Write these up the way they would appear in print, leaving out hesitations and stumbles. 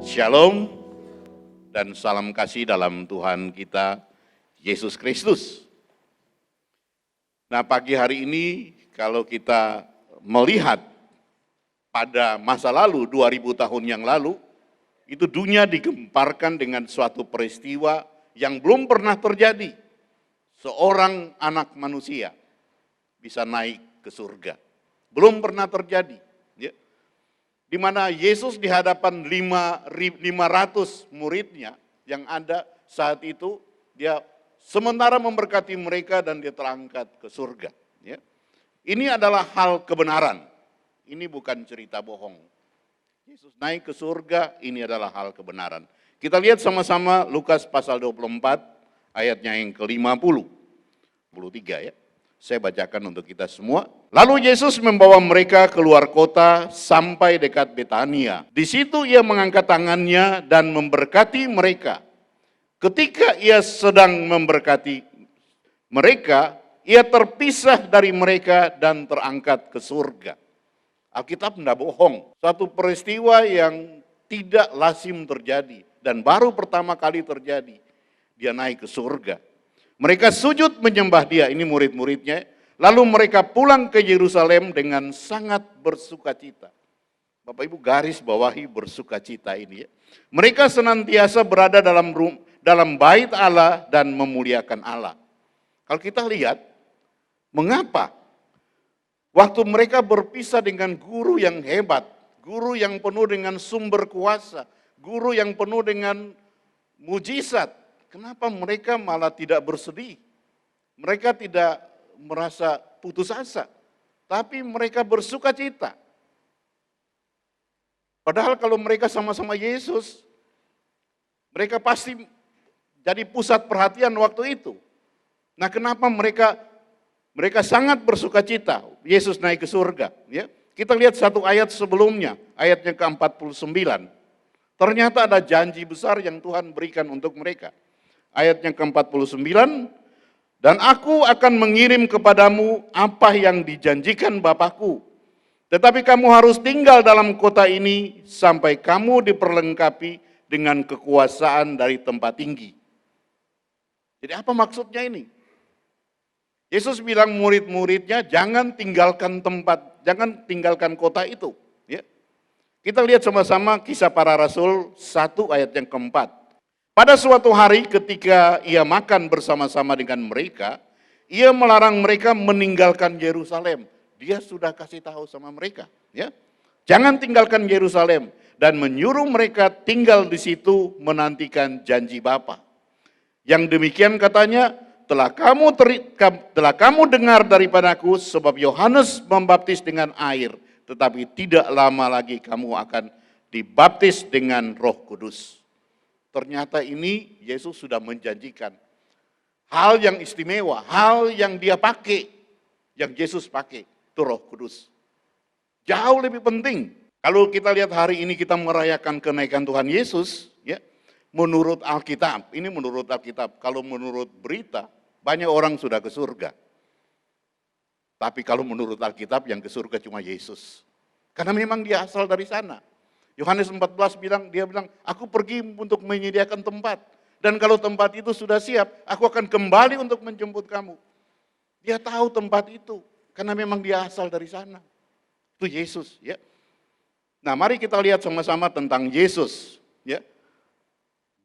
Shalom dan salam kasih dalam Tuhan kita Yesus Kristus. Nah, pagi hari ini kalau kita melihat pada masa lalu 2000 tahun yang lalu, itu dunia digemparkan dengan suatu peristiwa yang belum pernah terjadi. Seorang anak manusia bisa naik ke surga. Belum pernah terjadi. Ya. Di mana Yesus di hadapan 500 muridnya yang ada saat itu, dia sementara memberkati mereka dan dia terangkat ke surga. Ya. Ini adalah hal kebenaran, ini bukan cerita bohong. Yesus naik ke surga, ini adalah hal kebenaran. Kita lihat sama-sama Lukas pasal 24 ayatnya yang ke-50, 53 ya. Saya bacakan untuk kita semua. Lalu Yesus membawa mereka keluar kota sampai dekat Betania. Di situ ia mengangkat tangannya dan memberkati mereka. Ketika ia sedang memberkati mereka, ia terpisah dari mereka dan terangkat ke surga. Alkitab tidak bohong. Suatu peristiwa yang tidak lazim terjadi dan baru pertama kali terjadi. Dia naik ke surga. Mereka sujud menyembah dia, ini murid-muridnya. Lalu mereka pulang ke Yerusalem dengan sangat bersukacita. Bapak Ibu garis bawahi bersukacita ini ya. Mereka senantiasa berada dalam bait Allah dan memuliakan Allah. Kalau kita lihat, mengapa? Waktu mereka berpisah dengan guru yang hebat, guru yang penuh dengan sumber kuasa, guru yang penuh dengan mujizat, kenapa mereka malah tidak bersedih? Mereka tidak merasa putus asa, tapi mereka bersukacita. Padahal kalau mereka sama-sama Yesus, mereka pasti jadi pusat perhatian waktu itu. Nah, kenapa mereka sangat bersukacita? Yesus naik ke surga. Ya. Kita lihat satu ayat sebelumnya, ayatnya ke-49. Ternyata ada janji besar yang Tuhan berikan untuk mereka. Ayatnya ke-49, dan aku akan mengirim kepadamu apa yang dijanjikan Bapakku. Tetapi kamu harus tinggal dalam kota ini sampai kamu diperlengkapi dengan kekuasaan dari tempat tinggi. Jadi apa maksudnya ini? Yesus bilang murid-muridnya jangan tinggalkan tinggalkan kota itu. Ya. Kita lihat sama-sama Kisah Para Rasul 1 ayat yang keempat. Pada suatu hari ketika ia makan bersama-sama dengan mereka, ia melarang mereka meninggalkan Yerusalem. Dia sudah kasih tahu sama mereka, ya. Jangan tinggalkan Yerusalem dan menyuruh mereka tinggal di situ menantikan janji Bapa. Yang demikian katanya, telah kamu dengar daripadaku sebab Yohanes membaptis dengan air, tetapi tidak lama lagi kamu akan dibaptis dengan Roh Kudus. Ternyata ini Yesus sudah menjanjikan hal yang istimewa, hal yang dia pakai, yang Yesus pakai, itu Roh Kudus. Jauh lebih penting. Kalau kita lihat hari ini kita merayakan kenaikan Tuhan Yesus, ya, menurut Alkitab, ini menurut Alkitab, kalau menurut berita, banyak orang sudah ke surga. Tapi kalau menurut Alkitab yang ke surga cuma Yesus. Karena memang dia asal dari sana. Yohanes 14 dia bilang, aku pergi untuk menyediakan tempat. Dan kalau tempat itu sudah siap, aku akan kembali untuk menjemput kamu. Dia tahu tempat itu, karena memang dia asal dari sana. Itu Yesus. Ya. Nah, mari kita lihat sama-sama tentang Yesus. Ya.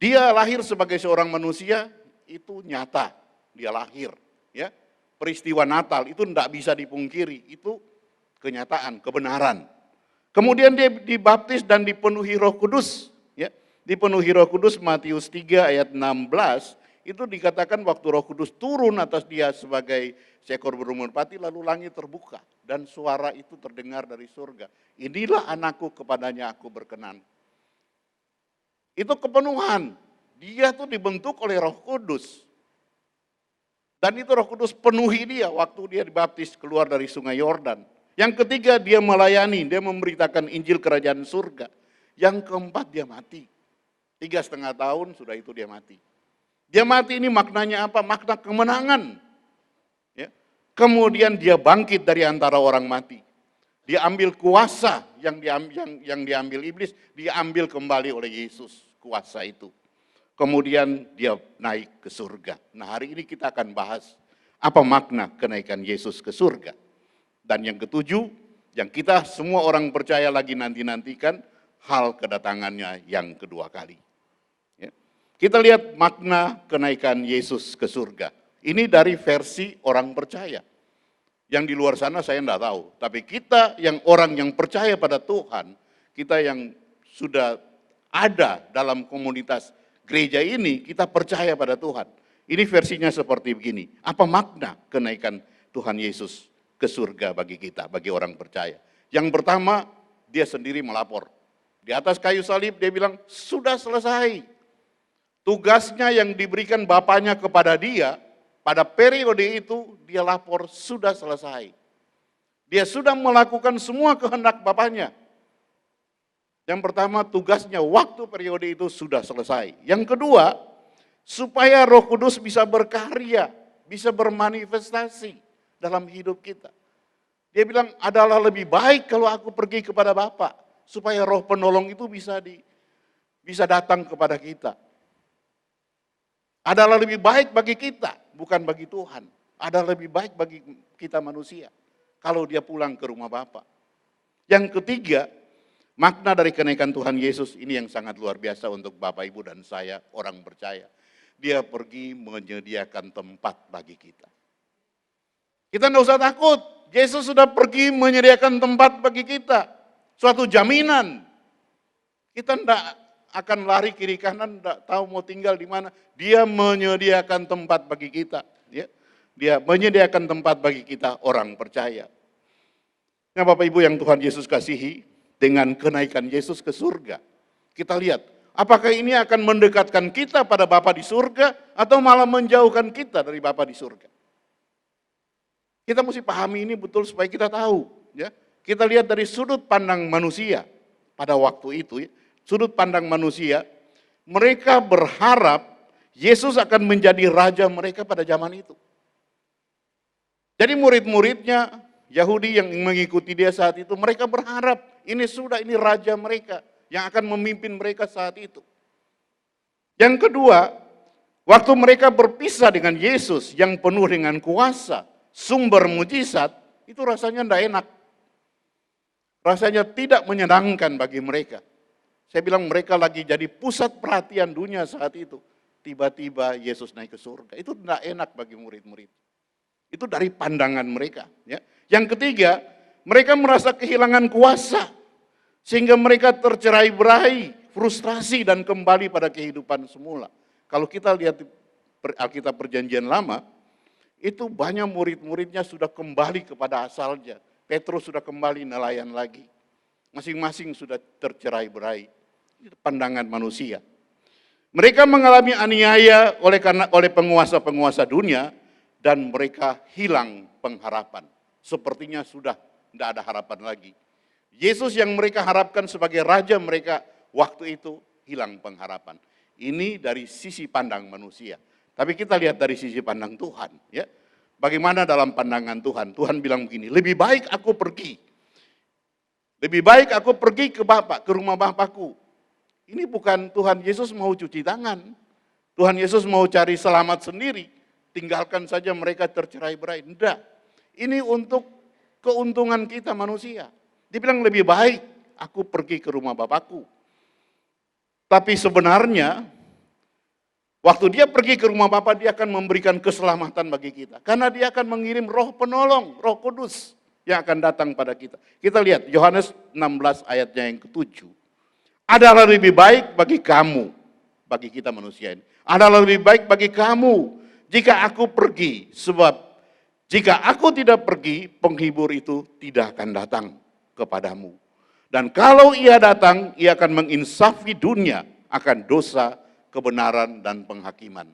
Dia lahir sebagai seorang manusia, itu nyata. Dia lahir. Ya. Peristiwa Natal itu tidak bisa dipungkiri, itu kenyataan, kebenaran. Kemudian dia dibaptis dan dipenuhi Roh Kudus. Ya. Dipenuhi Roh Kudus, Matius 3 ayat 16, itu dikatakan waktu Roh Kudus turun atas dia sebagai seekor burung merpati, lalu langit terbuka. Dan suara itu terdengar dari surga. Inilah anakku, kepadanya aku berkenan. Itu kepenuhan. Dia tuh dibentuk oleh Roh Kudus. Dan itu Roh Kudus penuhi dia waktu dia dibaptis keluar dari sungai Yordan. Yang ketiga dia melayani, dia memberitakan Injil Kerajaan Surga. Yang keempat dia mati. 3,5 tahun sudah itu dia mati. Dia mati ini maknanya apa? Makna kemenangan. Ya. Kemudian dia bangkit dari antara orang mati. Dia ambil kuasa yang diambil iblis, diambil kembali oleh Yesus, kuasa itu. Kemudian dia naik ke surga. Nah, hari ini kita akan bahas apa makna kenaikan Yesus ke surga. Dan yang ketujuh, yang kita semua orang percaya lagi nanti-nantikan, hal kedatangannya yang kedua kali. Ya. Kita lihat makna kenaikan Yesus ke surga. Ini dari versi orang percaya. Yang di luar sana saya tidak tahu. Tapi kita yang orang yang percaya pada Tuhan, kita yang sudah ada dalam komunitas gereja ini, kita percaya pada Tuhan. Ini versinya seperti begini. Apa makna kenaikan Tuhan Yesus ke surga bagi kita, bagi orang percaya? Yang pertama, dia sendiri melapor. Di atas kayu salib dia bilang, sudah selesai. Tugasnya yang diberikan Bapaknya kepada dia, pada periode itu dia lapor sudah selesai. Dia sudah melakukan semua kehendak Bapaknya. Yang pertama tugasnya waktu periode itu sudah selesai. Yang kedua, supaya Roh Kudus bisa berkarya, bisa bermanifestasi dalam hidup kita. Dia bilang adalah lebih baik kalau aku pergi kepada Bapa, supaya Roh Penolong itu bisa datang kepada kita. Adalah lebih baik bagi kita, bukan bagi Tuhan. Adalah lebih baik bagi kita manusia, kalau dia pulang ke rumah Bapa. Yang ketiga, makna dari kenaikan Tuhan Yesus ini yang sangat luar biasa untuk Bapak, Ibu, dan saya, orang percaya. Dia pergi menyediakan tempat bagi kita. Kita tidak usah takut, Yesus sudah pergi menyediakan tempat bagi kita. Suatu jaminan. Kita tidak akan lari kiri kanan, tidak tahu mau tinggal di mana. Dia menyediakan tempat bagi kita. Ya. Dia menyediakan tempat bagi kita orang percaya. Nah Bapak Ibu yang Tuhan Yesus kasihi, dengan kenaikan Yesus ke surga, kita lihat apakah ini akan mendekatkan kita pada Bapa di surga atau malah menjauhkan kita dari Bapa di surga. Kita mesti pahami ini betul supaya kita tahu. Ya. Kita lihat dari sudut pandang manusia pada waktu itu. Ya. Sudut pandang manusia, mereka berharap Yesus akan menjadi raja mereka pada zaman itu. Jadi murid-muridnya Yahudi yang mengikuti dia saat itu, mereka berharap ini raja mereka yang akan memimpin mereka saat itu. Yang kedua, waktu mereka berpisah dengan Yesus yang penuh dengan kuasa, sumber mujizat, itu rasanya tidak enak. Rasanya tidak menyenangkan bagi mereka. Saya bilang mereka lagi jadi pusat perhatian dunia saat itu. Tiba-tiba Yesus naik ke surga. Itu tidak enak bagi murid-murid. Itu dari pandangan mereka. Ya. Yang ketiga, mereka merasa kehilangan kuasa. Sehingga mereka tercerai-berai, frustrasi dan kembali pada kehidupan semula. Kalau kita lihat di Alkitab Perjanjian Lama, itu banyak murid-muridnya sudah kembali kepada asalnya. Petrus sudah kembali nelayan lagi. Masing-masing sudah tercerai-berai. Itu pandangan manusia. Mereka mengalami aniaya oleh penguasa-penguasa dunia dan mereka hilang pengharapan. Sepertinya sudah tidak ada harapan lagi. Yesus yang mereka harapkan sebagai raja mereka waktu itu hilang pengharapan. Ini dari sisi pandang manusia. Tapi kita lihat dari sisi pandang Tuhan. Ya. Bagaimana dalam pandangan Tuhan? Tuhan bilang begini, lebih baik aku pergi. Lebih baik aku pergi ke Bapa, ke rumah Bapakku. Ini bukan Tuhan Yesus mau cuci tangan. Tuhan Yesus mau cari selamat sendiri. Tinggalkan saja mereka tercerai-berai. Tidak. Ini untuk keuntungan kita manusia. Dia bilang lebih baik aku pergi ke rumah Bapakku. Tapi sebenarnya waktu dia pergi ke rumah Bapa, dia akan memberikan keselamatan bagi kita. Karena dia akan mengirim Roh Penolong, Roh Kudus yang akan datang pada kita. Kita lihat Yohanes 16 ayatnya yang ke-7. Adalah lebih baik bagi kamu, bagi kita manusia ini. Adalah lebih baik bagi kamu jika aku pergi. Sebab jika aku tidak pergi, penghibur itu tidak akan datang kepadamu. Dan kalau ia datang, ia akan menginsafi dunia akan dosa, kebenaran, dan penghakiman.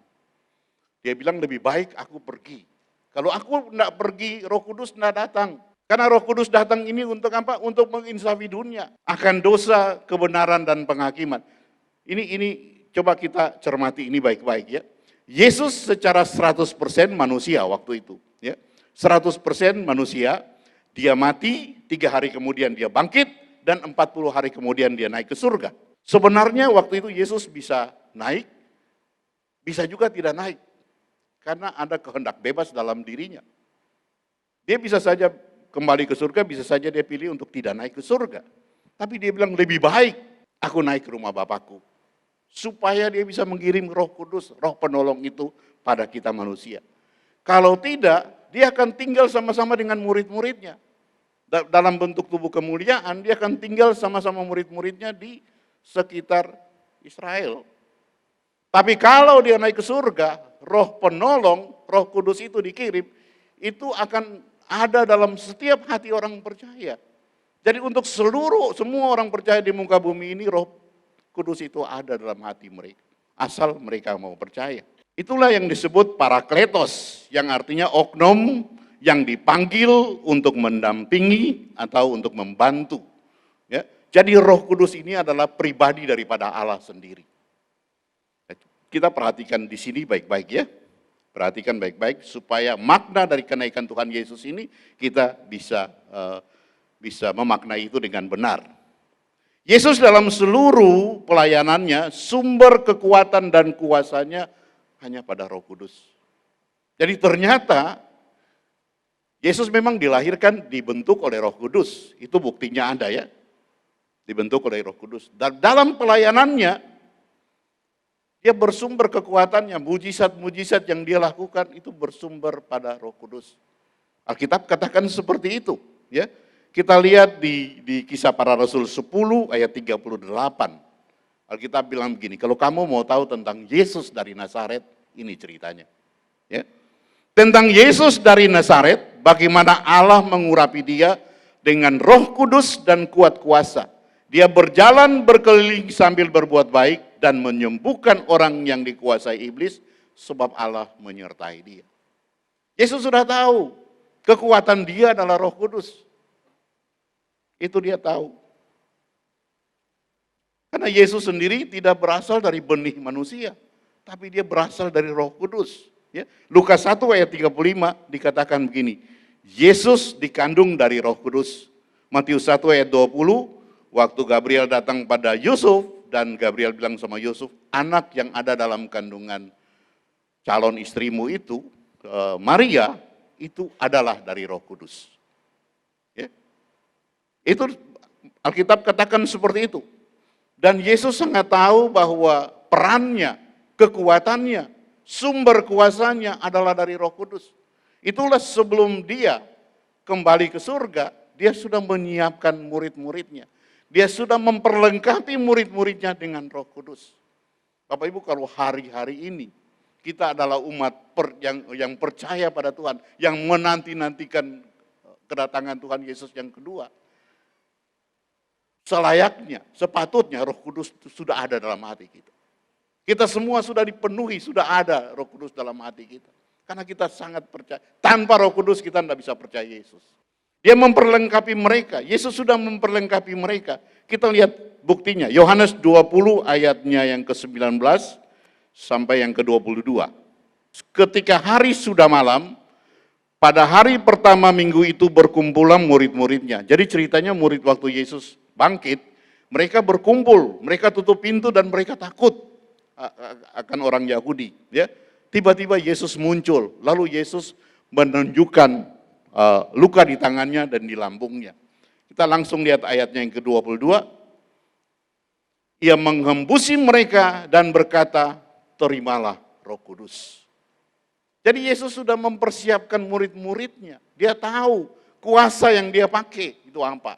Dia bilang lebih baik aku pergi. Kalau aku tidak pergi, Roh Kudus tidak datang. Karena Roh Kudus datang ini untuk apa? Untuk menginsafi dunia akan dosa, kebenaran, dan penghakiman. Ini coba kita cermati ini baik-baik ya. Yesus secara 100% manusia waktu itu. Ya. 100% manusia, dia mati, 3 hari kemudian dia bangkit, dan 40 hari kemudian dia naik ke surga. Sebenarnya waktu itu Yesus bisa naik, bisa juga tidak naik. Karena ada kehendak bebas dalam dirinya. Dia bisa saja kembali ke surga, bisa saja dia pilih untuk tidak naik ke surga. Tapi dia bilang lebih baik aku naik ke rumah Bapakku. Supaya dia bisa mengirim Roh Kudus, Roh penolong itu pada kita manusia. Kalau tidak, dia akan tinggal sama-sama dengan murid-muridnya. Dalam bentuk tubuh kemuliaan, dia akan tinggal sama-sama murid-muridnya di sekitar Israel. Tapi kalau dia naik ke surga, Roh penolong, Roh Kudus itu dikirim, itu akan ada dalam setiap hati orang percaya. Jadi untuk semua orang percaya di muka bumi ini, Roh Kudus itu ada dalam hati mereka. Asal mereka mau percaya. Itulah yang disebut parakletos, yang artinya oknum yang dipanggil untuk mendampingi atau untuk membantu. Ya. Jadi Roh Kudus ini adalah pribadi daripada Allah sendiri. Kita perhatikan di sini baik-baik ya. Perhatikan baik-baik supaya makna dari kenaikan Tuhan Yesus ini kita bisa memaknai itu dengan benar. Yesus dalam seluruh pelayanannya, sumber kekuatan dan kuasanya hanya pada Roh Kudus. Jadi ternyata Yesus memang dilahirkan dibentuk oleh Roh Kudus. Itu buktinya ada ya. Dibentuk oleh Roh Kudus. Dan dalam pelayanannya, dia bersumber kekuatannya, mujizat-mujizat yang dia lakukan itu bersumber pada Roh Kudus. Alkitab katakan seperti itu. Ya. Kita lihat di Kisah Para Rasul 10 ayat 38. Alkitab bilang begini, kalau kamu mau tahu tentang Yesus dari Nazaret, ini ceritanya. Ya. Tentang Yesus dari Nazaret, bagaimana Allah mengurapi dia dengan Roh Kudus dan kuat kuasa. Dia berjalan berkeliling sambil berbuat baik dan menyembuhkan orang yang dikuasai iblis sebab Allah menyertai dia. Yesus sudah tahu kekuatan dia adalah Roh Kudus. Itu dia tahu. Karena Yesus sendiri tidak berasal dari benih manusia, tapi dia berasal dari Roh Kudus. Ya. Lukas 1 ayat 35 dikatakan begini, Yesus dikandung dari Roh Kudus. Matius 1 ayat 20, waktu Gabriel datang pada Yusuf, dan Gabriel bilang sama Yusuf, anak yang ada dalam kandungan calon istrimu itu, Maria, itu adalah dari Roh Kudus. Ya. Itu Alkitab katakan seperti itu. Dan Yesus sangat tahu bahwa perannya, kekuatannya, sumber kuasanya adalah dari Roh Kudus. Itulah sebelum dia kembali ke surga, dia sudah menyiapkan murid-muridnya. Dia sudah memperlengkapi murid-muridnya dengan Roh Kudus. Bapak Ibu, kalau hari-hari ini kita adalah umat yang percaya pada Tuhan, yang menanti-nantikan kedatangan Tuhan Yesus yang kedua, selayaknya, sepatutnya Roh Kudus sudah ada dalam hati kita. Kita semua sudah dipenuhi, sudah ada Roh Kudus dalam hati kita. Karena kita sangat percaya. Tanpa Roh Kudus kita tidak bisa percaya Yesus. Dia memperlengkapi mereka. Yesus sudah memperlengkapi mereka. Kita lihat buktinya. Yohanes 20 ayatnya yang ke-19 sampai yang ke-22. Ketika hari sudah malam, pada hari pertama minggu itu berkumpulan murid-muridnya. Jadi ceritanya murid waktu Yesus bangkit, mereka berkumpul, mereka tutup pintu dan mereka takut akan orang Yahudi. Ya. Tiba-tiba Yesus muncul, lalu Yesus menunjukkan luka di tangannya dan di lambungnya. Kita langsung lihat ayatnya yang ke-22. Ia menghembusi mereka dan berkata, terimalah Roh Kudus. Jadi Yesus sudah mempersiapkan murid-muridnya. Dia tahu kuasa yang dia pakai itu apa.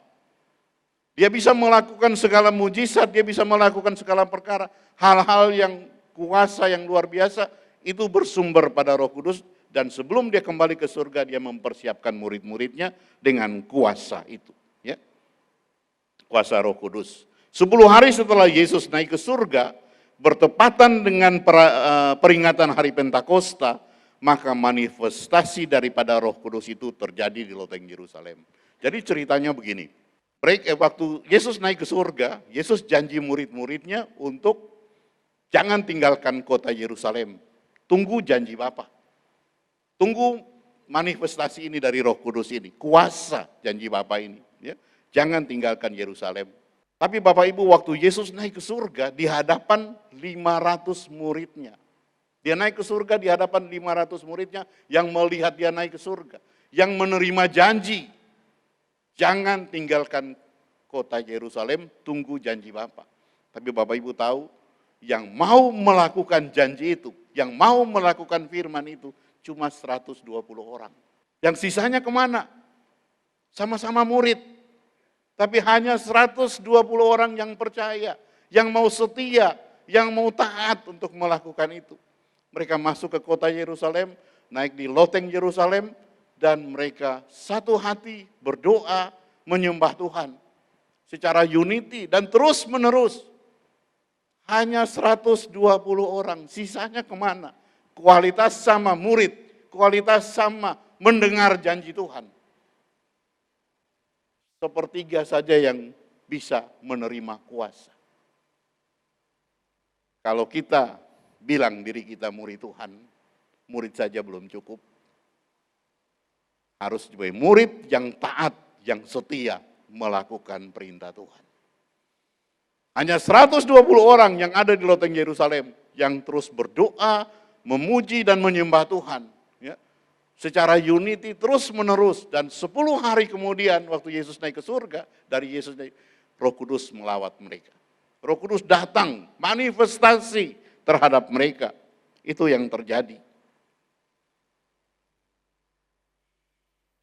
Dia bisa melakukan segala mujizat, dia bisa melakukan segala perkara. Hal-hal yang kuasa yang luar biasa itu bersumber pada Roh Kudus. Dan sebelum dia kembali ke surga, dia mempersiapkan murid-muridnya dengan kuasa itu. Ya. Kuasa Roh Kudus. 10 hari setelah Yesus naik ke surga, bertepatan dengan peringatan hari Pentakosta, maka manifestasi daripada Roh Kudus itu terjadi di loteng Yerusalem. Jadi ceritanya begini, waktu Yesus naik ke surga, Yesus janji murid-muridnya untuk jangan tinggalkan kota Yerusalem. Tunggu janji Bapa. Tunggu manifestasi ini dari Roh Kudus ini, kuasa janji Bapa ini. Ya. Jangan tinggalkan Yerusalem. Tapi Bapak Ibu, waktu Yesus naik ke surga di hadapan 500 muridnya. Dia naik ke surga di hadapan 500 muridnya yang melihat dia naik ke surga. Yang menerima janji. Jangan tinggalkan kota Yerusalem, tunggu janji Bapa. Tapi Bapak Ibu tahu, yang mau melakukan janji itu, yang mau melakukan firman itu, cuma 120 orang. Yang sisanya kemana? Sama-sama murid. Tapi hanya 120 orang yang percaya, yang mau setia, yang mau taat untuk melakukan itu. Mereka masuk ke kota Yerusalem, naik di loteng Yerusalem, dan mereka satu hati berdoa, menyembah Tuhan. Secara unity dan terus menerus. Hanya 120 orang, sisanya kemana? Kualitas sama murid, kualitas sama mendengar janji Tuhan. Sepertiga saja yang bisa menerima kuasa. Kalau kita bilang diri kita murid Tuhan, murid saja belum cukup. Harus juga murid yang taat, yang setia melakukan perintah Tuhan. Hanya 120 orang yang ada di loteng Yerusalem yang terus berdoa, memuji dan menyembah Tuhan. Ya. Secara unity terus menerus dan 10 hari kemudian waktu Yesus naik ke surga, dari Yesus naik, Roh Kudus melawat mereka. Roh Kudus datang, manifestasi terhadap mereka. Itu yang terjadi.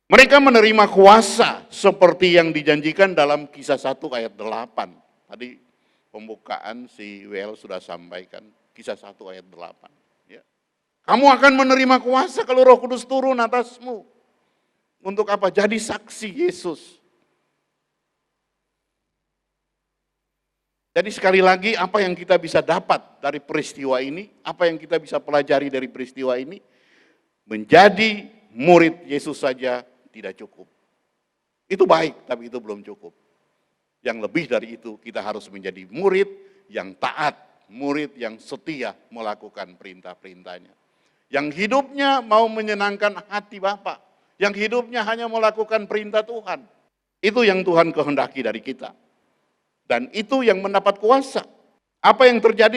Mereka menerima kuasa seperti yang dijanjikan dalam Kisah 1 ayat 8. Tadi pembukaan si WL sudah sampaikan, Kisah 1 ayat 8. Ya. Kamu akan menerima kuasa kalau Roh Kudus turun atasmu. Untuk apa? Jadi saksi Yesus. Jadi sekali lagi apa yang kita bisa dapat dari peristiwa ini, apa yang kita bisa pelajari dari peristiwa ini, menjadi murid Yesus saja tidak cukup. Itu baik, tapi itu belum cukup. Yang lebih dari itu, kita harus menjadi murid yang taat, murid yang setia melakukan perintah-perintahnya. Yang hidupnya mau menyenangkan hati Bapa, yang hidupnya hanya melakukan perintah Tuhan. Itu yang Tuhan kehendaki dari kita. Dan itu yang mendapat kuasa. Apa yang terjadi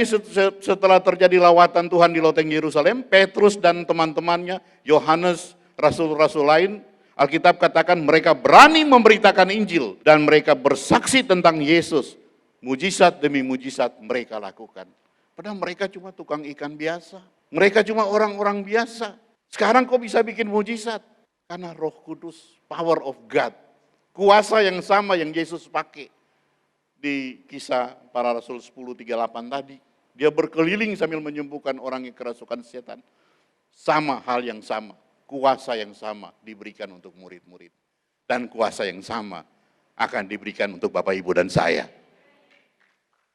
setelah terjadi lawatan Tuhan di loteng Yerusalem? Petrus dan teman-temannya, Yohanes, rasul-rasul lain, Alkitab katakan mereka berani memberitakan Injil dan mereka bersaksi tentang Yesus. Mujizat demi mujizat mereka lakukan. Padahal mereka cuma tukang ikan biasa. Mereka cuma orang-orang biasa. Sekarang kok bisa bikin mujizat? Karena Roh Kudus, power of God. Kuasa yang sama yang Yesus pakai di Kisah Para Rasul 10:38 tadi. Dia berkeliling sambil menyembuhkan orang yang kerasukan setan. Sama hal yang sama. Kuasa yang sama diberikan untuk murid-murid. Dan kuasa yang sama akan diberikan untuk Bapak, Ibu, dan saya.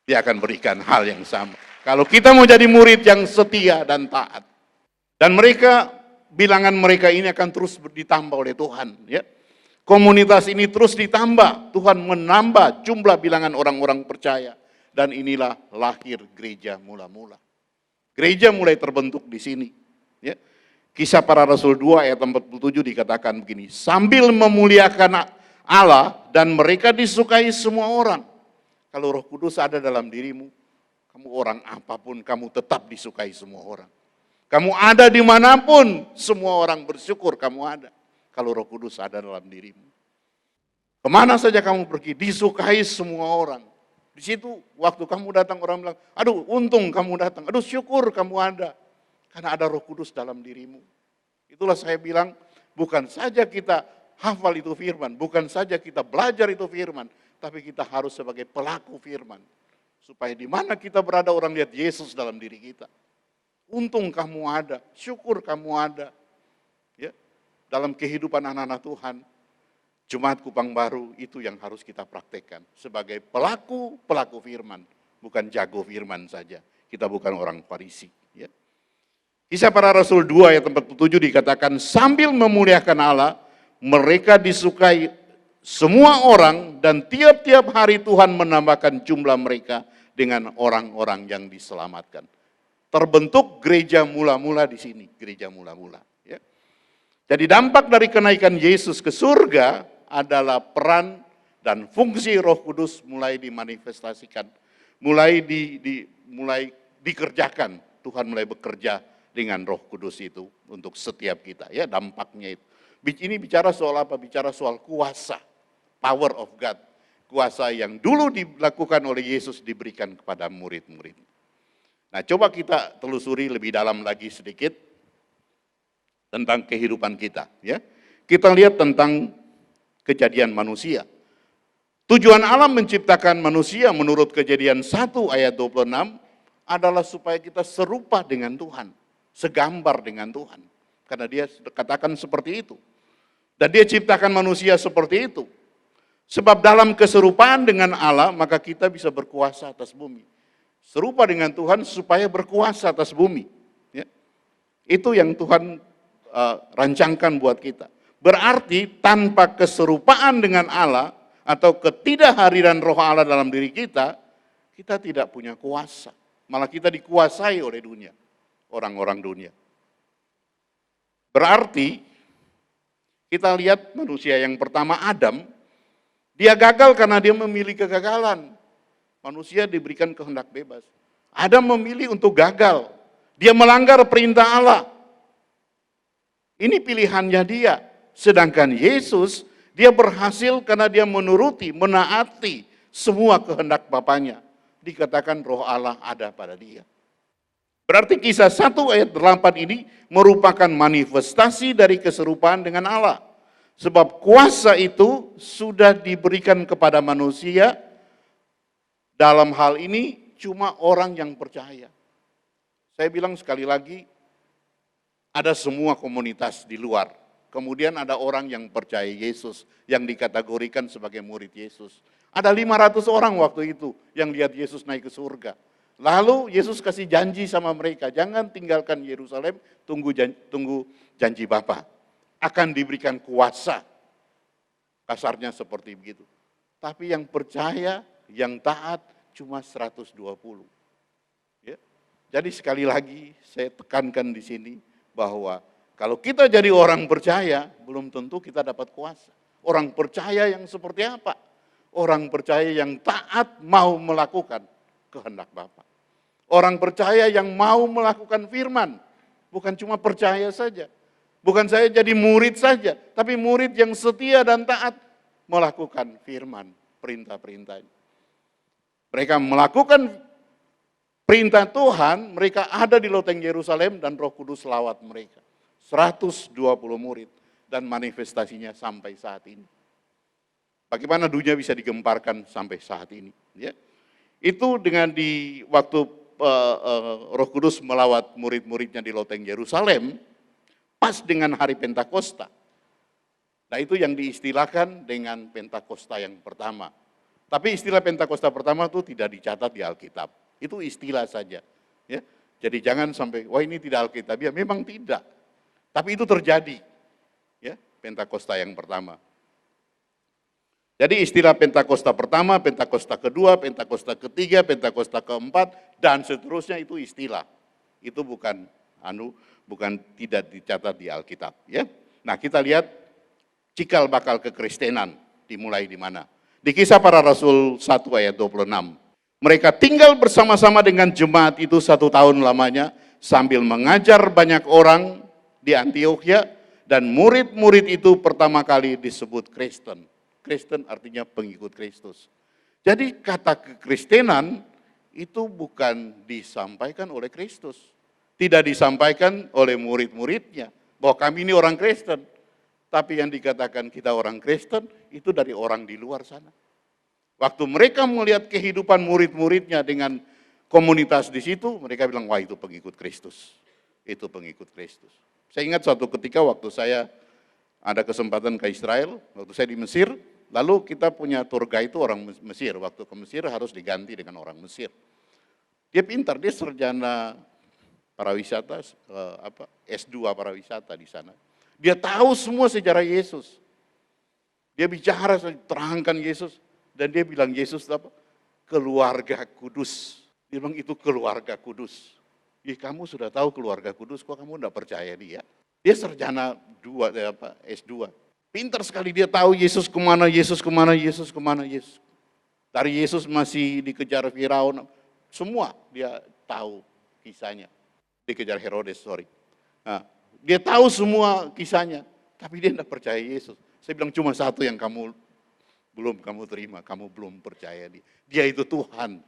Dia akan berikan hal yang sama. Kalau kita mau jadi murid yang setia dan taat. Dan mereka, bilangan mereka ini akan terus ditambah oleh Tuhan. Ya. Komunitas ini terus ditambah. Tuhan menambah jumlah bilangan orang-orang percaya. Dan inilah lahir gereja mula-mula. Gereja mulai terbentuk di sini. Ya. Kisah Para Rasul 2 ayat 47 dikatakan begini, sambil memuliakan Allah dan mereka disukai semua orang. Kalau Roh Kudus ada dalam dirimu, kamu orang apapun, kamu tetap disukai semua orang. Kamu ada dimanapun, semua orang bersyukur kamu ada. Kalau Roh Kudus ada dalam dirimu. Kemana saja kamu pergi, disukai semua orang. Di situ waktu kamu datang orang bilang, aduh untung kamu datang, aduh syukur kamu ada. Karena ada Roh Kudus dalam dirimu. Itulah saya bilang, bukan saja kita hafal itu firman, bukan saja kita belajar itu firman, tapi kita harus sebagai pelaku firman. Supaya di mana kita berada orang lihat Yesus dalam diri kita. Untung kamu ada, syukur kamu ada. Ya, dalam kehidupan anak-anak Tuhan, Jemaat Kupang Baru itu yang harus kita praktekkan. Sebagai pelaku firman, bukan jago firman saja. Kita bukan orang Farisi. Ya. Kisah Para Rasul 2 ayat 47 dikatakan, sambil memuliakan Allah, mereka disukai semua orang dan tiap-tiap hari Tuhan menambahkan jumlah mereka dengan orang-orang yang diselamatkan. Terbentuk gereja mula-mula di sini, gereja mula-mula. Ya. Jadi dampak dari kenaikan Yesus ke surga adalah peran dan fungsi Roh Kudus mulai dimanifestasikan, mulai dikerjakan. Tuhan mulai bekerja dengan Roh Kudus itu untuk setiap kita, ya, dampaknya itu. Ini bicara soal apa? Bicara soal kuasa, power of God. Kuasa yang dulu dilakukan oleh Yesus diberikan kepada murid-murid. Nah, coba kita telusuri lebih dalam lagi sedikit tentang kehidupan kita, ya. Kita lihat tentang kejadian manusia. Tujuan Allah menciptakan manusia menurut Kejadian 1 ayat 26 adalah supaya kita serupa dengan Tuhan, segambar dengan Tuhan. Karena dia katakan seperti itu. Dan dia ciptakan manusia seperti itu. Sebab dalam keserupaan dengan Allah, maka kita bisa berkuasa atas bumi. Serupa dengan Tuhan supaya berkuasa atas bumi. Ya. Itu yang Tuhan rancangkan buat kita. Berarti tanpa keserupaan dengan Allah, atau ketidakhadiran Roh Allah dalam diri kita, kita tidak punya kuasa. Malah kita dikuasai oleh dunia, orang-orang dunia. Berarti, kita lihat manusia yang pertama Adam, dia gagal karena dia memilih kegagalan. Manusia diberikan kehendak bebas. Adam memilih untuk gagal. Dia melanggar perintah Allah. Ini pilihannya dia. Sedangkan Yesus, dia berhasil karena dia menuruti, menaati semua kehendak Bapaknya. Dikatakan Roh Allah ada pada dia. Berarti kisah 1 ayat 8 ini merupakan manifestasi dari keserupaan dengan Allah. Sebab kuasa itu sudah diberikan kepada manusia, dalam hal ini cuma orang yang percaya. Saya bilang sekali lagi, ada semua komunitas di luar. Kemudian ada orang yang percaya Yesus, yang dikategorikan sebagai murid Yesus. Ada 500 orang waktu itu yang lihat Yesus naik ke surga. Lalu Yesus kasih janji sama mereka, jangan tinggalkan Yerusalem, tunggu janji Bapa. Akan diberikan kuasa, kasarnya seperti begitu. Tapi yang percaya, yang taat cuma 120. Ya. Jadi sekali lagi saya tekankan di sini bahwa kalau kita jadi orang percaya, belum tentu kita dapat kuasa. Orang percaya yang seperti apa? Orang percaya yang taat mau melakukan kehendak Bapa. Orang percaya yang mau melakukan firman, bukan cuma percaya saja. Bukan saya jadi murid saja, tapi murid yang setia dan taat melakukan firman, perintah-perintahnya. Mereka melakukan perintah Tuhan, mereka ada di loteng Yerusalem dan Roh Kudus lawat mereka. 120 murid dan manifestasinya sampai saat ini. Bagaimana dunia bisa digemparkan sampai saat ini? Ya. Itu dengan di waktu Roh Kudus melawat murid-muridnya di loteng Yerusalem, pas dengan hari Pentakosta. Nah itu yang diistilahkan dengan Pentakosta yang pertama. Tapi istilah Pentakosta pertama itu tidak dicatat di Alkitab. Itu istilah saja. Ya. Jadi jangan sampai, wah ini tidak Alkitab. Ya memang tidak. Tapi itu terjadi. Ya, Pentakosta yang pertama. Jadi istilah Pentakosta pertama, Pentakosta kedua, Pentakosta ketiga, Pentakosta keempat, dan seterusnya itu istilah. Itu bukan tidak dicatat di Alkitab, ya. Nah, kita lihat cikal bakal kekristenan dimulai di mana? Di Kisah Para Rasul 1 ayat 26. Mereka tinggal bersama-sama dengan jemaat itu 1 tahun lamanya sambil mengajar banyak orang di Antiokhia, dan murid-murid itu pertama kali disebut Kristen. Kristen artinya pengikut Kristus. Jadi kata kekristenan itu bukan disampaikan oleh Kristus. Tidak disampaikan oleh murid-muridnya, bahwa kami ini orang Kristen. Tapi yang dikatakan kita orang Kristen, itu dari orang di luar sana. Waktu mereka melihat kehidupan murid-muridnya dengan komunitas di situ, mereka bilang, wah itu pengikut Kristus. Itu pengikut Kristus. Saya ingat suatu ketika waktu saya ada kesempatan ke Israel, waktu saya di Mesir, lalu kita punya tour guide itu orang Mesir. Waktu ke Mesir harus diganti dengan orang Mesir. Dia pintar, dia sarjana pariwisata, S2 pariwisata di sana. Dia tahu semua sejarah Yesus. Dia bicara, terangkan Yesus, dan dia bilang Yesus apa? Keluarga kudus. Dia bilang itu keluarga kudus. Ya kamu sudah tahu keluarga kudus, kok kamu enggak percaya dia? Dia sarjana S2. Pintar sekali, dia tahu Yesus kemana, Yesus kemana, Yesus kemana, Yesus. Dari Yesus masih dikejar Firaun, semua dia tahu kisahnya. Dikejar Herodes, Nah, dia tahu semua kisahnya, tapi dia tidak percaya Yesus. Saya bilang cuma satu yang kamu terima, kamu belum percaya dia. Dia itu Tuhan.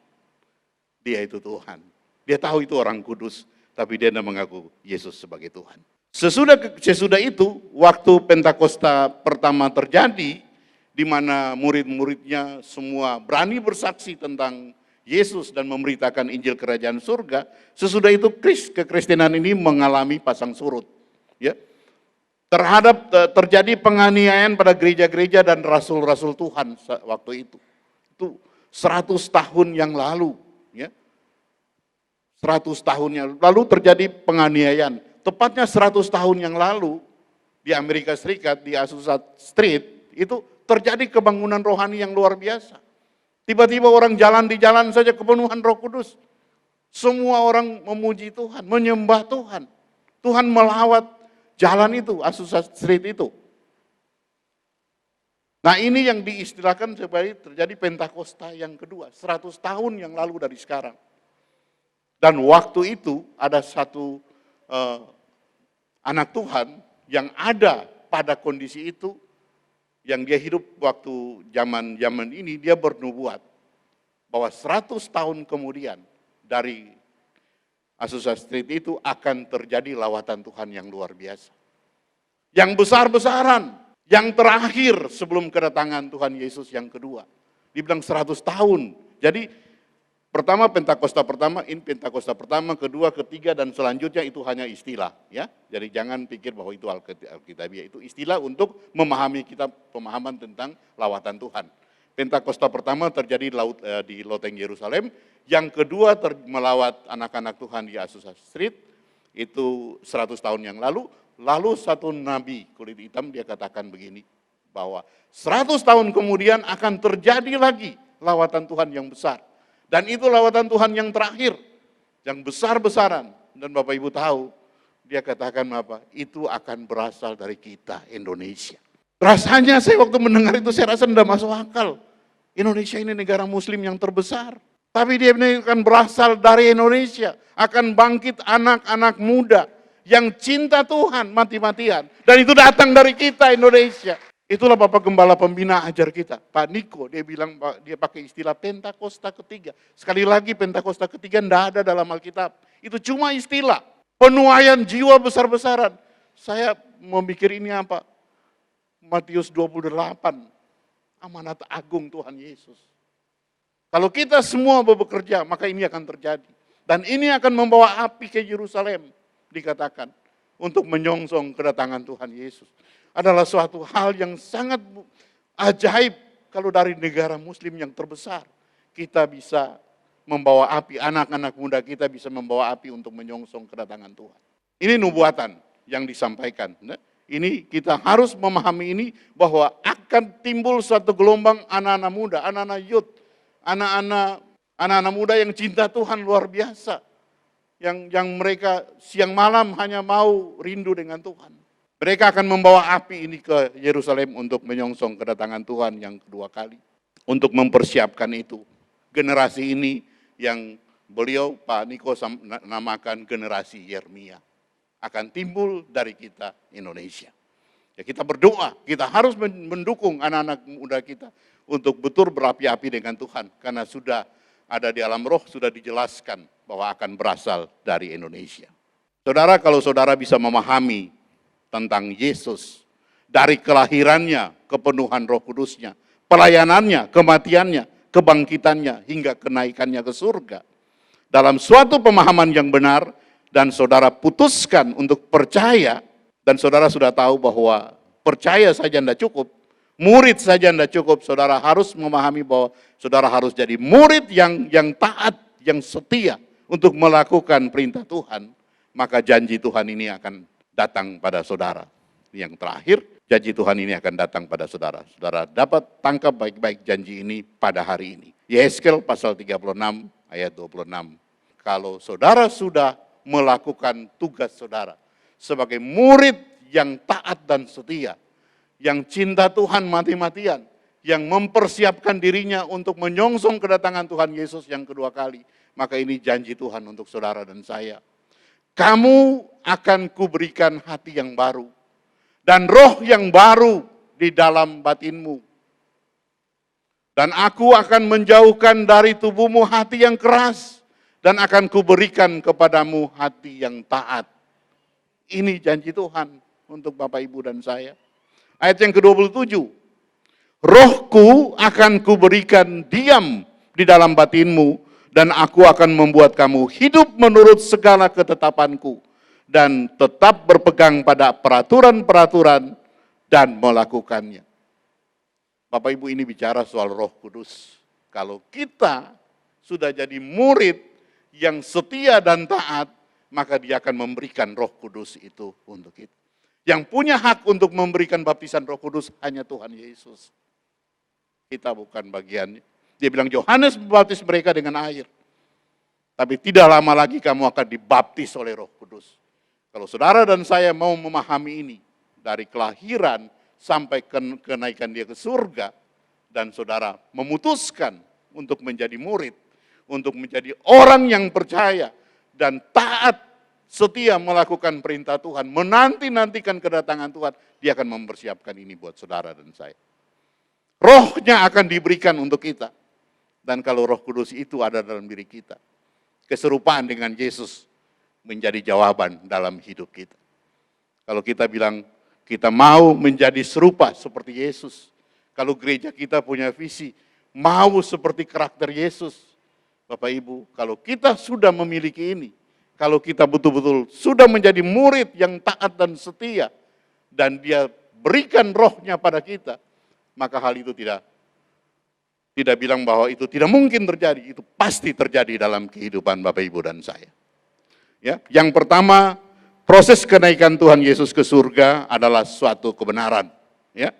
Dia itu Tuhan. Dia tahu itu orang kudus, tapi dia tidak mengaku Yesus sebagai Tuhan. Sesudah itu, waktu Pentakosta pertama terjadi, di mana murid-muridnya semua berani bersaksi tentang Yesus dan memberitakan Injil Kerajaan Surga, sesudah itu kekristenan ini mengalami pasang surut. Ya. Terjadi penganiayaan pada gereja-gereja dan rasul-rasul Tuhan waktu itu. Itu 100 tahun yang lalu. Ya. 100 tahun yang lalu terjadi penganiayaan. Tepatnya 100 tahun yang lalu di Amerika Serikat, di Azusa Street, itu terjadi kebangunan rohani yang luar biasa. Tiba-tiba orang jalan di jalan saja kepenuhan Roh Kudus. Semua orang memuji Tuhan, menyembah Tuhan. Tuhan melawat jalan itu, Azusa Street itu. Nah, ini yang diistilahkan sebagai terjadi Pentakosta yang kedua, 100 tahun yang lalu dari sekarang. Dan waktu itu ada satu anak Tuhan yang ada pada kondisi itu, yang dia hidup waktu zaman ini, dia bernubuat bahwa 100 tahun kemudian dari Azusa Street itu akan terjadi lawatan Tuhan yang luar biasa. Yang besar-besaran, yang terakhir sebelum kedatangan Tuhan Yesus yang kedua. Dibilang 100 tahun. Jadi Pentakosta pertama, kedua, ketiga, dan selanjutnya itu hanya istilah. Ya, jadi jangan pikir bahwa itu Alkitabiah, itu istilah untuk memahami kita pemahaman tentang lawatan Tuhan. Pentakosta pertama terjadi di loteng Yerusalem, yang kedua melawat anak-anak Tuhan di Azusa Street, itu 100 tahun yang lalu satu nabi kulit hitam dia katakan begini, bahwa 100 tahun kemudian akan terjadi lagi lawatan Tuhan yang besar. Dan itu lawatan Tuhan yang terakhir, yang besar-besaran. Dan Bapak Ibu tahu, dia katakan apa? Itu akan berasal dari kita, Indonesia. Rasanya saya waktu mendengar itu, saya rasa tidak masuk akal. Indonesia ini negara muslim yang terbesar. Tapi dia akan berasal dari Indonesia. Akan bangkit anak-anak muda yang cinta Tuhan mati-matian. Dan itu datang dari kita, Indonesia. Itulah Bapak Gembala Pembina ajar kita, Pak Niko, dia bilang, dia pakai istilah Pentakosta ketiga. Sekali lagi Pentakosta ketiga tidak ada dalam Alkitab. Itu cuma istilah, penuaian jiwa besar-besaran. Saya memikir ini apa? Matius 28, amanat agung Tuhan Yesus. Kalau kita semua bekerja, maka ini akan terjadi. Dan ini akan membawa api ke Yerusalem, dikatakan, untuk menyongsong kedatangan Tuhan Yesus. Adalah suatu hal yang sangat ajaib kalau dari negara muslim yang terbesar kita bisa membawa api, anak-anak muda kita bisa membawa api untuk menyongsong kedatangan Tuhan. Ini nubuatan yang disampaikan. Ini kita harus memahami ini bahwa akan timbul suatu gelombang anak-anak muda, anak-anak youth, anak-anak muda yang cinta Tuhan luar biasa. Yang mereka siang malam hanya mau rindu dengan Tuhan. Mereka akan membawa api ini ke Yerusalem untuk menyongsong kedatangan Tuhan yang kedua kali. Untuk mempersiapkan itu. Generasi ini yang beliau, Pak Niko, namakan generasi Yeremia. Akan timbul dari kita Indonesia. Ya, kita berdoa, kita harus mendukung anak-anak muda kita untuk betul berapi-api dengan Tuhan. Karena sudah ada di alam roh, sudah dijelaskan bahwa akan berasal dari Indonesia. Saudara, kalau saudara bisa memahami tentang Yesus, dari kelahirannya, kepenuhan Roh Kudusnya, pelayanannya, kematiannya, kebangkitannya, hingga kenaikannya ke surga. Dalam suatu pemahaman yang benar, dan saudara putuskan untuk percaya, dan saudara sudah tahu bahwa percaya saja tidak cukup, murid saja tidak cukup, saudara harus memahami bahwa saudara harus jadi murid yang taat, yang setia, untuk melakukan perintah Tuhan, maka janji Tuhan ini akan datang pada saudara. Yang terakhir, janji Tuhan ini akan datang pada saudara. Saudara dapat tangkap baik-baik janji ini pada hari ini. Yeskel pasal 36 ayat 26. Kalau saudara sudah melakukan tugas saudara, sebagai murid yang taat dan setia, yang cinta Tuhan mati-matian, yang mempersiapkan dirinya untuk menyongsong kedatangan Tuhan Yesus yang kedua kali. Maka ini janji Tuhan untuk saudara dan saya. Kamu akan kuberikan hati yang baru dan roh yang baru di dalam batinmu. Dan aku akan menjauhkan dari tubuhmu hati yang keras dan akan kuberikan kepadamu hati yang taat. Ini janji Tuhan untuk Bapak, Ibu, dan saya. Ayat yang ke-27. Rohku akan kuberikan diam di dalam batinmu dan aku akan membuat kamu hidup menurut segala ketetapanku dan tetap berpegang pada peraturan-peraturan dan melakukannya. Bapak Ibu, ini bicara soal Roh Kudus. Kalau kita sudah jadi murid yang setia dan taat, maka Dia akan memberikan Roh Kudus itu untuk kita. Yang punya hak untuk memberikan baptisan Roh Kudus hanya Tuhan Yesus. Kita bukan bagiannya. Dia bilang, Yohanes membaptis mereka dengan air. Tapi tidak lama lagi kamu akan dibaptis oleh Roh Kudus. Kalau saudara dan saya mau memahami ini, dari kelahiran sampai kenaikan dia ke surga, dan saudara memutuskan untuk menjadi murid, untuk menjadi orang yang percaya dan taat, setia melakukan perintah Tuhan, menanti-nantikan kedatangan Tuhan, Dia akan mempersiapkan ini buat saudara dan saya. Rohnya akan diberikan untuk kita. Dan kalau Roh Kudus itu ada dalam diri kita, keserupaan dengan Yesus menjadi jawaban dalam hidup kita. Kalau kita bilang, kita mau menjadi serupa seperti Yesus. Kalau gereja kita punya visi, mau seperti karakter Yesus. Bapak Ibu, kalau kita sudah memiliki ini, kalau kita betul-betul sudah menjadi murid yang taat dan setia, dan Dia berikan rohnya pada kita, maka hal itu tidak bilang bahwa itu tidak mungkin terjadi, itu pasti terjadi dalam kehidupan Bapak, Ibu, dan saya. Ya, yang pertama, proses kenaikan Tuhan Yesus ke surga adalah suatu kebenaran. Ya,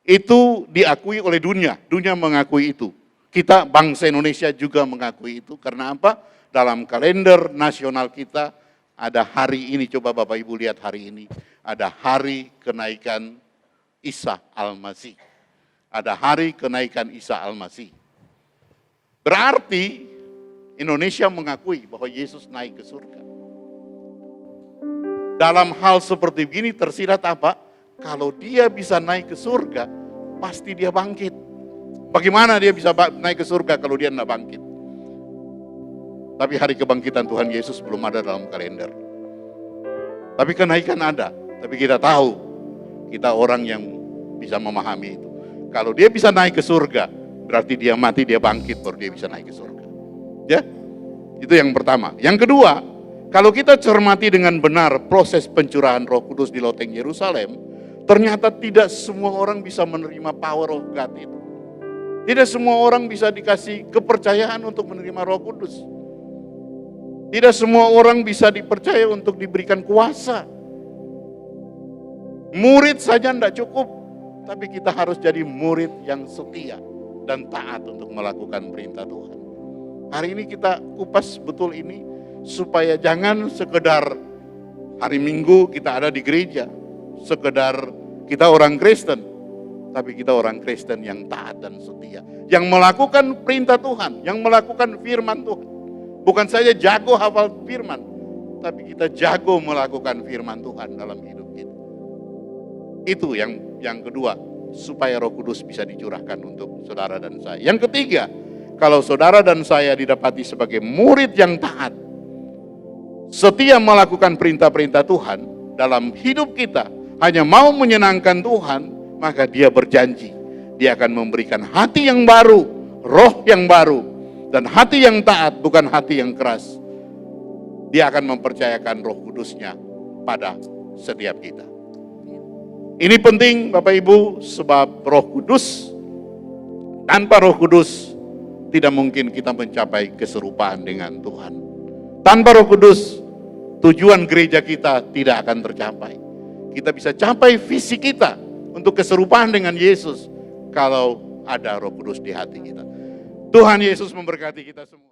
itu diakui oleh dunia mengakui itu. Kita bangsa Indonesia juga mengakui itu. Karena apa? Dalam kalender nasional kita ada hari ini, coba Bapak Ibu lihat hari ini. Ada hari kenaikan Isa Al-Masih. Ada hari kenaikan Isa Al-Masih. Berarti Indonesia mengakui bahwa Yesus naik ke surga. Dalam hal seperti begini tersirat apa? Kalau Dia bisa naik ke surga, pasti Dia bangkit. Bagaimana Dia bisa naik ke surga kalau Dia tidak bangkit? Tapi hari kebangkitan Tuhan Yesus belum ada dalam kalender. Tapi kenaikan ada. Tapi kita tahu, kita orang yang bisa memahami itu. Kalau Dia bisa naik ke surga, berarti Dia mati, Dia bangkit, baru Dia bisa naik ke surga. Ya, itu yang pertama. Yang kedua, kalau kita cermati dengan benar proses pencurahan Roh Kudus di loteng Yerusalem, ternyata tidak semua orang bisa menerima power of God itu. Tidak semua orang bisa dikasih kepercayaan untuk menerima Roh Kudus. Tidak semua orang bisa dipercaya untuk diberikan kuasa. Murid saja tidak cukup, tapi kita harus jadi murid yang setia dan taat untuk melakukan perintah Tuhan. Hari ini kita kupas betul ini, supaya jangan sekedar hari Minggu kita ada di gereja, sekedar kita orang Kristen, tapi kita orang Kristen yang taat dan setia, yang melakukan perintah Tuhan, yang melakukan firman Tuhan. Bukan saja jago hafal firman, tapi kita jago melakukan firman Tuhan dalam hidup kita. Itu yang kedua, supaya Roh Kudus bisa dicurahkan untuk saudara dan saya. Yang ketiga, kalau saudara dan saya didapati sebagai murid yang taat, setia melakukan perintah-perintah Tuhan dalam hidup kita, hanya mau menyenangkan Tuhan, maka Dia berjanji, Dia akan memberikan hati yang baru, roh yang baru, dan hati yang taat, bukan hati yang keras. Dia akan mempercayakan Roh Kudus-Nya pada setiap kita. Ini penting Bapak Ibu, sebab Roh Kudus, tanpa Roh Kudus tidak mungkin kita mencapai keserupaan dengan Tuhan. Tanpa Roh Kudus, tujuan gereja kita tidak akan tercapai. Kita bisa capai visi kita untuk keserupaan dengan Yesus kalau ada Roh Kudus di hati kita. Tuhan Yesus memberkati kita semua.